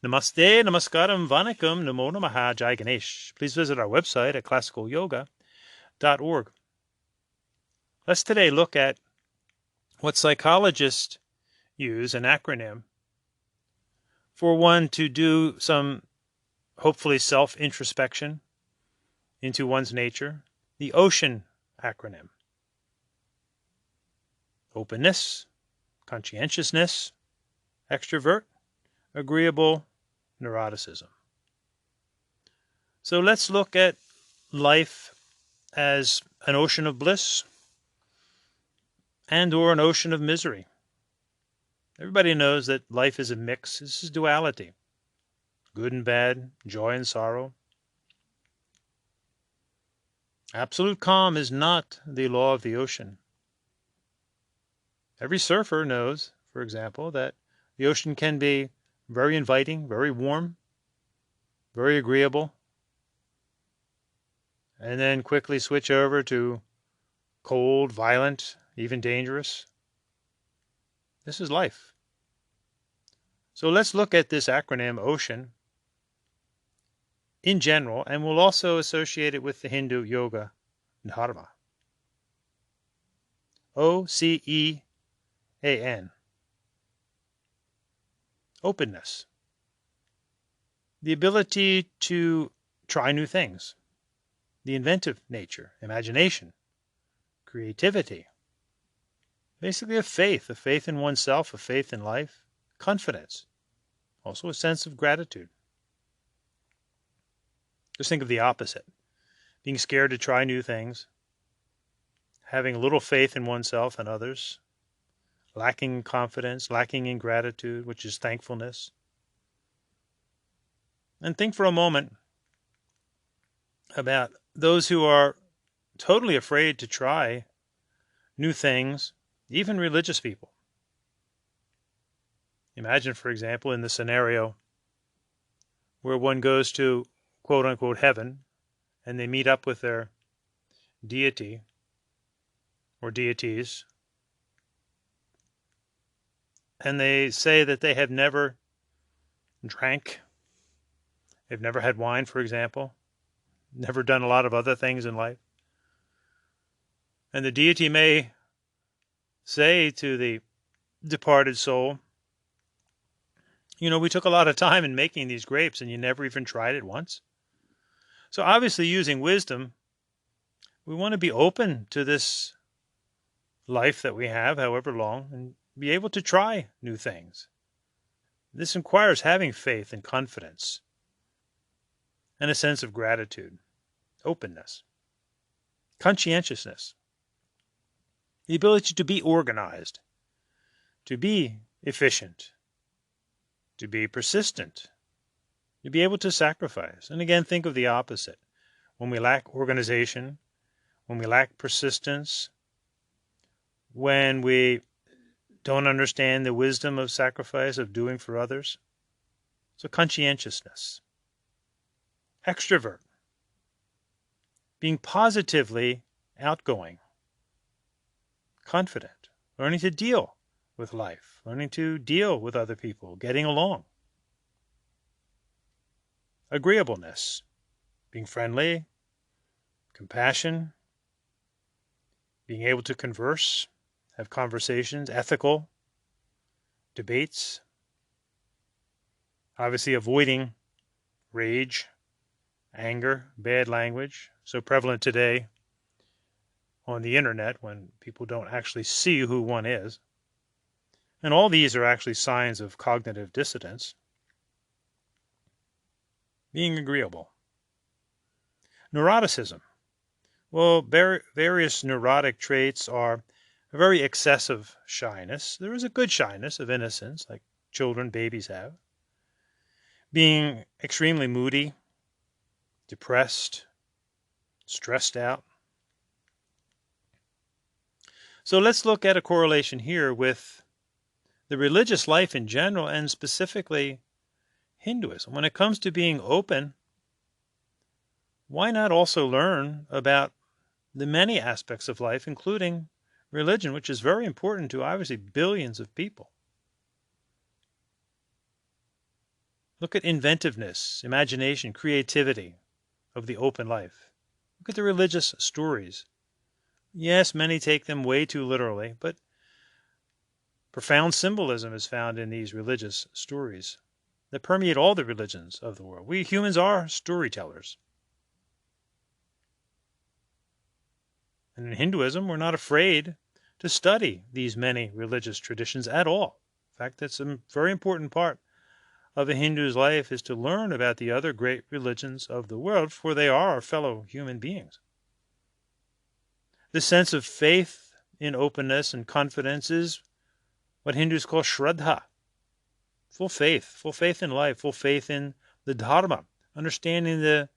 Namaste, namaskaram, vanakkam, namo namaha, Jai Ganesh. Please visit our website at classicalyoga.org. Let's today look at what psychologists use, an acronym, for one to do some, hopefully, self-introspection into one's nature. The O.C.E.N acronym. Openness, conscientiousness, extrovert, agreeable, neuroticism. So let's look at life as an ocean of bliss and or an ocean of misery. Everybody knows that life is a mix. This is duality. Good and bad, joy and sorrow. Absolute calm is not the law of the ocean. Every surfer knows, for example, that the ocean can be very inviting, very warm, very agreeable, and then quickly switch over to cold, violent, even dangerous. This is life. So let's look at this acronym O.C.E.N in general, and we'll also associate it with the Hindu Yoga Dharma. O.C.E.A.N. Openness. The ability to try new things. The inventive nature, imagination, creativity. Basically a faith in oneself, a faith in life, confidence. Also a sense of gratitude. Just think of the opposite. Being scared to try new things, having little faith in oneself and others, lacking in confidence, lacking in gratitude, which is thankfulness. And think for a moment about those who are totally afraid to try new things, even religious people. Imagine, for example, in the scenario where one goes to quote-unquote heaven and they meet up with their deity or deities, and they say that they have never drank, they've never had wine, for example, never done a lot of other things in life. And the deity may say to the departed soul, you know, we took a lot of time in making these grapes and you never even tried it once. So obviously, using wisdom, we want to be open to this life that we have, however long, and be able to try new things. This requires having faith and confidence and a sense of gratitude, openness, conscientiousness, the ability to be organized, to be efficient, to be persistent, to be able to sacrifice. And again, think of the opposite. When we lack organization, when we lack persistence, when we don't understand the wisdom of sacrifice, of doing for others. So conscientiousness. Extrovert. Being positively outgoing. Confident. Learning to deal with life. Learning to deal with other people. Getting along. Agreeableness. Being friendly. Compassion. Being able to converse. Have conversations. Ethical. Debates. Obviously avoiding rage, anger, bad language, so prevalent today on the internet when people don't actually see who one is. And all these are actually signs of cognitive dissonance. Being agreeable. Neuroticism. Well, various neurotic traits are a very excessive shyness. There is a good shyness of innocence, like children, babies have. Being extremely moody, depressed, stressed out. So let's look at a correlation here with the religious life in general and specifically Hinduism. When it comes to being open, why not also learn about the many aspects of life, including religion, which is very important to obviously billions of people? Look at inventiveness, imagination, creativity of the open life. Look at the religious stories. Yes, many take them way too literally, but profound symbolism is found in these religious stories that permeate all the religions of the world. We humans are storytellers. And in Hinduism, we're not afraid to study these many religious traditions at all. In fact, that's a very important part of a Hindu's life, is to learn about the other great religions of the world, for they are our fellow human beings. This sense of faith in openness and confidence is what Hindus call Shraddha. Full faith in life, full faith in the Dharma, understanding the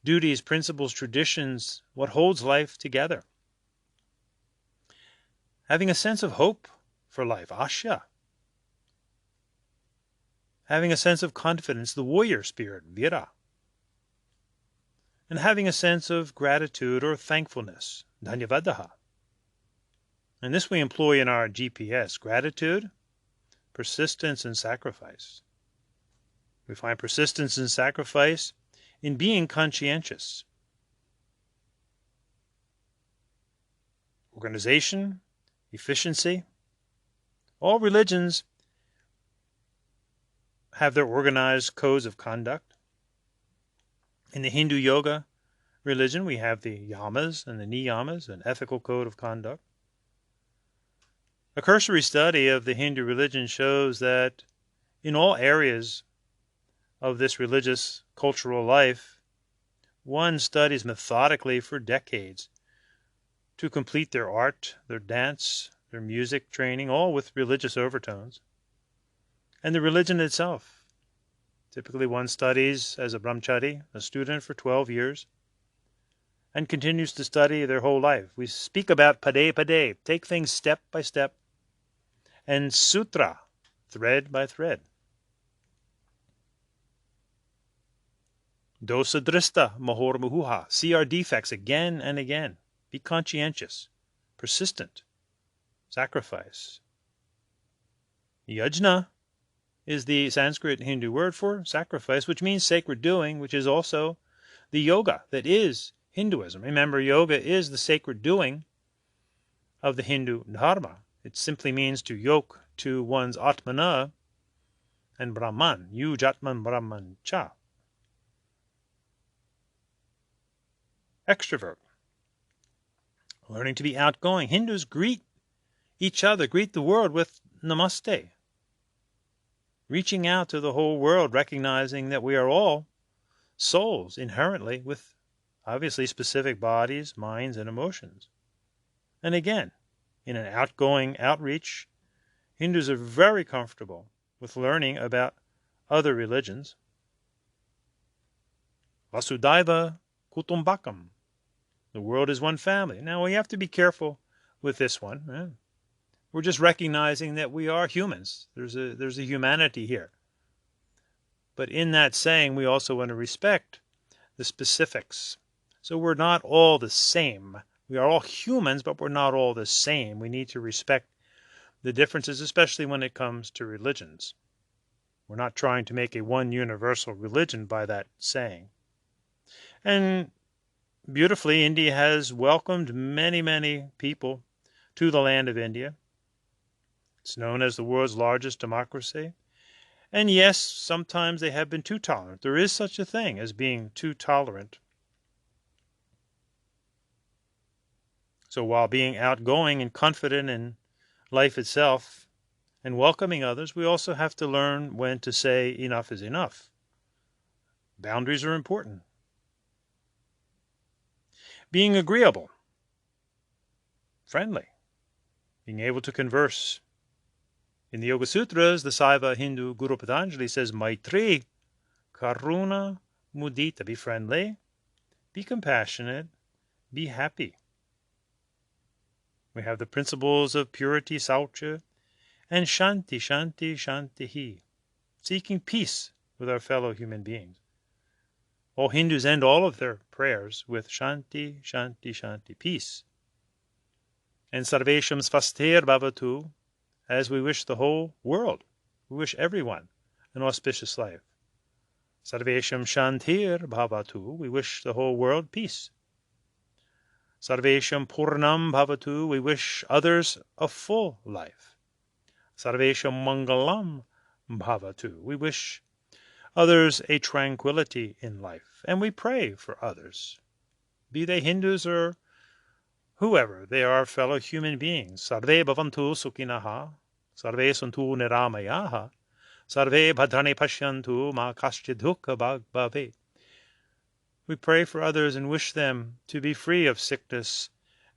duties, principles, traditions, what holds life together. Having a sense of hope for life, Asya. Having a sense of confidence, the warrior spirit, Vira. And having a sense of gratitude or thankfulness, Dhanyavadaha. And this we employ in our GPS, gratitude, persistence, and sacrifice. We find persistence and sacrifice in being conscientious. Organization, efficiency. All religions have their organized codes of conduct. In the Hindu yoga religion, we have the yamas and the niyamas, an ethical code of conduct. A cursory study of the Hindu religion shows that in all areas of this religious cultural life, one studies methodically for decades to complete their art, their dance, their music training, all with religious overtones. And the religion itself. Typically one studies as a brahmachari, a student, for 12 years, and continues to study their whole life. We speak about pade, take things step by step, and sutra, thread by thread. Dosa drista mahor muhuha, see our defects again and again. Be conscientious, persistent, sacrifice. Yajna is the Sanskrit Hindu word for sacrifice, which means sacred doing, which is also the yoga that is Hinduism. Remember, yoga is the sacred doing of the Hindu Dharma. It simply means to yoke to one's Atmana and Brahman, Yujatman Brahman Cha. Extrovert. Learning to be outgoing. Hindus greet each other, greet the world with namaste. Reaching out to the whole world, recognizing that we are all souls inherently with obviously specific bodies, minds, and emotions. And again, in an outgoing outreach, Hindus are very comfortable with learning about other religions. Vasudhaiva Kutumbakam. The world is one family. Now, we have to be careful with this one. We're just recognizing that we are humans. There's a humanity here. But in that saying, we also want to respect the specifics. So we're not all the same. We are all humans, but we're not all the same. We need to respect the differences, especially when it comes to religions. We're not trying to make a one universal religion by that saying. And beautifully, India has welcomed many, many people to the land of India. It's known as the world's largest democracy. And yes, sometimes they have been too tolerant. There is such a thing as being too tolerant. So while being outgoing and confident in life itself and welcoming others, we also have to learn when to say enough is enough. Boundaries are important. Being agreeable, friendly, being able to converse. In the Yoga Sutras, the Saiva Hindu Guru Patanjali says, Maitri, Karuna, Mudita. Be friendly, be compassionate, be happy. We have the principles of purity, Saucha, and Shanti, Shanti, Shantihi, seeking peace with our fellow human beings. All Hindus end all of their prayers with Shanti, Shanti, Shanti, peace. And Sarvesham Svastir Bhavatu, as we wish the whole world, we wish everyone an auspicious life. Sarvesham Shantir Bhavatu. We wish the whole world peace. Sarvesham Purnam Bhavatu. We wish others a full life. Sarvesham Mangalam Bhavatu. We wish others a tranquility in life. And we pray for others, be they Hindus or whoever. They are fellow human beings. Sarve Bhavantu Sukhinaha. Sarve Santu Niramayaha. Sarve Bhadrani Pashyantu Ma Kaschid Dukha Bhave. We pray for others and wish them to be free of sickness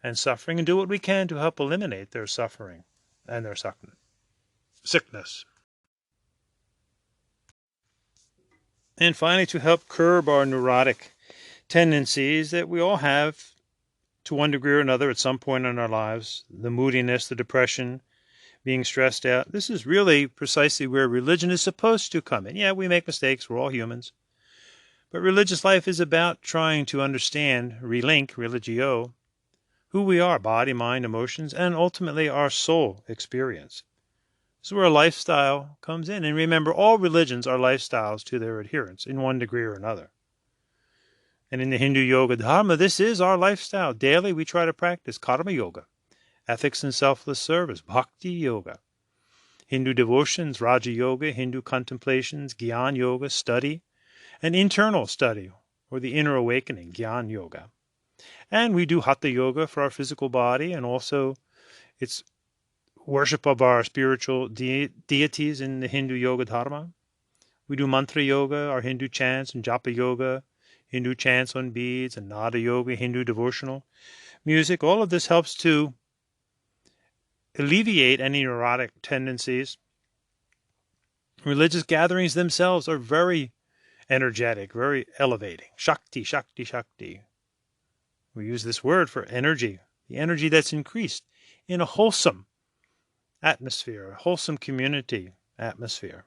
and suffering, and do what we can to help eliminate their suffering and their sickness. And finally, to help curb our neurotic tendencies that we all have to one degree or another at some point in our lives, the moodiness, the depression, being stressed out. This is really precisely where religion is supposed to come in. Yeah, we make mistakes. We're all humans. But religious life is about trying to understand, relink, religio, who we are, body, mind, emotions, and ultimately our soul experience. This is where a lifestyle comes in. And remember, all religions are lifestyles to their adherents in one degree or another. And in the Hindu Yoga Dharma, this is our lifestyle. Daily we try to practice Karma Yoga, ethics and selfless service, Bhakti Yoga, Hindu devotions, Raja Yoga, Hindu contemplations, Gyan Yoga, study, an internal study, or the inner awakening, Gyan Yoga. And we do Hatha Yoga for our physical body, and also it's worship of our spiritual deities in the Hindu Yoga Dharma. We do Mantra Yoga, our Hindu chants, and Japa Yoga, Hindu chants on beads, and Nada Yoga, Hindu devotional music. All of this helps to alleviate any neurotic tendencies. Religious gatherings themselves are very energetic, very elevating. Shakti, Shakti, Shakti. We use this word for energy, the energy that's increased in a wholesome atmosphere, a wholesome community atmosphere.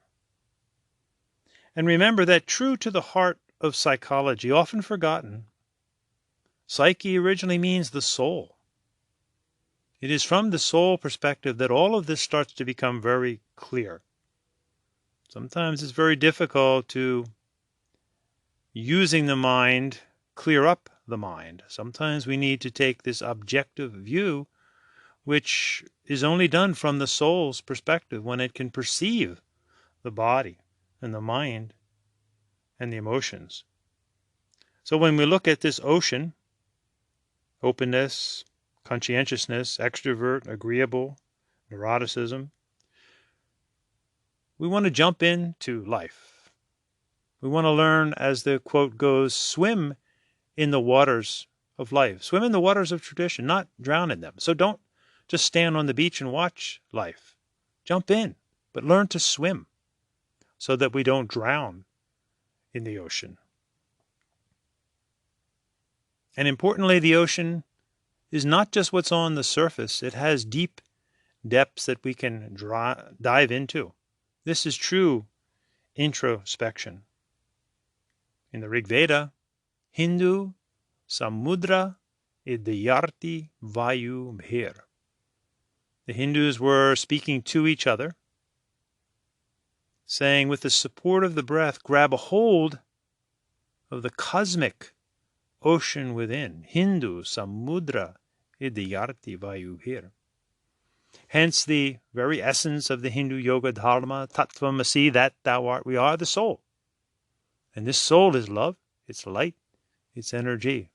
And remember that true to the heart of psychology, often forgotten, psyche originally means the soul. It is from the soul perspective that all of this starts to become very clear. Sometimes it's very difficult to, using the mind, clear up the mind. Sometimes we need to take this objective view, which is only done from the soul's perspective when it can perceive the body and the mind and the emotions. So when we look at this ocean, openness, conscientiousness, extrovert, agreeable, neuroticism, we want to jump into life. We want to learn, as the quote goes, swim in the waters of life. Swim in the waters of tradition, not drown in them. So don't just stand on the beach and watch life. Jump in, but learn to swim so that we don't drown in the ocean. And importantly, the ocean is not just what's on the surface. It has deep depths that we can dive into. This is true introspection. In the Rig Veda, Hindu Samudra Idayarti Vayu Bhir. The Hindus were speaking to each other, saying, with the support of the breath, grab a hold of the cosmic ocean within. Hindu Samudra Idayarti Vayu Bhir. Hence the very essence of the Hindu Yoga Dharma, Tattvamasi, that thou art. We are the soul. And this soul is love, it's light, it's energy.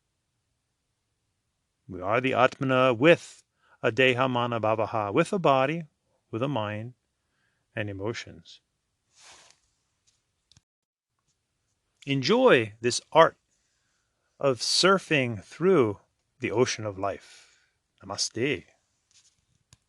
We are the Atmana with a Deha Mana Bhavaha, with a body, with a mind, and emotions. Enjoy this art of surfing through the ocean of life. Namaste.